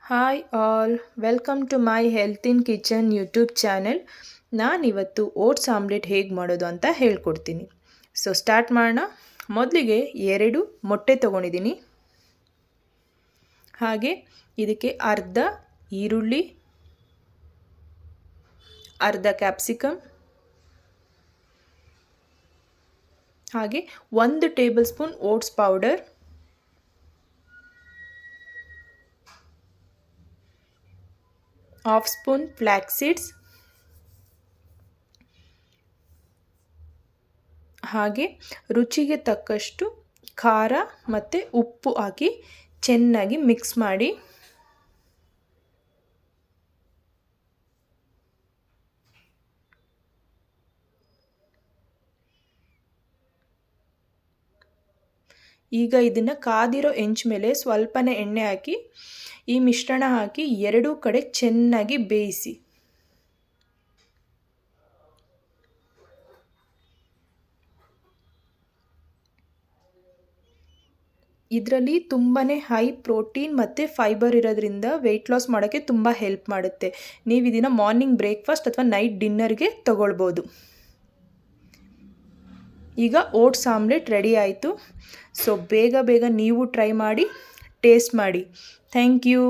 Hi all, welcome to my health in kitchen YouTube channel. ನಾನಿವತ್ತು oats omelette ಹೇಗೆ ಮಾಡೋದು ಅಂತ ಹೇಳ್ಕೊಡ್ತೀನಿ. ಸೊ ಸ್ಟಾರ್ಟ್ ಮಾಡೋಣ. ಮೊದಲಿಗೆ 2 ಮೊಟ್ಟೆ ತೊಗೊಂಡಿದ್ದೀನಿ. ಹಾಗೆ ಇದಕ್ಕೆ ಅರ್ಧ ಈರುಳ್ಳಿ, ಅರ್ಧ ಕ್ಯಾಪ್ಸಿಕಮ್, ಹಾಗೆ 1 table spoon oats powder, half spoon flax seeds, ಹಾಗೆ ರುಚಿಗೆ ತಕ್ಕಷ್ಟು ಖಾರ ಮತ್ತು ಉಪ್ಪು ಹಾಕಿ ಚೆನ್ನಾಗಿ ಮಿಕ್ಸ್ ಮಾಡಿ ಈಗ ಇದನ್ನು ಕಾದಿರೋ ಹೆಂಚು ಮೇಲೆ ಸ್ವಲ್ಪನೇ ಎಣ್ಣೆ ಹಾಕಿ ಈ ಮಿಶ್ರಣ ಹಾಕಿ 2 ಕಡೆ ಚೆನ್ನಾಗಿ ಬೇಯಿಸಿ. ಇದರಲ್ಲಿ ತುಂಬಾ ಹೈ ಪ್ರೋಟೀನ್ ಮತ್ತು ಫೈಬರ್ ಇರೋದ್ರಿಂದ ವೆಯ್ಟ್ ಲಾಸ್ ಮಾಡೋಕ್ಕೆ ತುಂಬ ಹೆಲ್ಪ್ ಮಾಡುತ್ತೆ. ನೀವು ಇದನ್ನು ಮಾರ್ನಿಂಗ್ ಬ್ರೇಕ್ಫಾಸ್ಟ್ ಅಥವಾ ನೈಟ್ ಡಿನ್ನರ್ಗೆ ತಗೊಳ್ಬೋದು. ಈಗ ಓಟ್ಸ್ ಆಮ್ಲೆಟ್ ರೆಡಿ ಆಯಿತು. ಸೊ ಬೇಗ ನೀವು ಟ್ರೈ ಮಾಡಿ ಟೇಸ್ಟ್ ಮಾಡಿ. Thank you.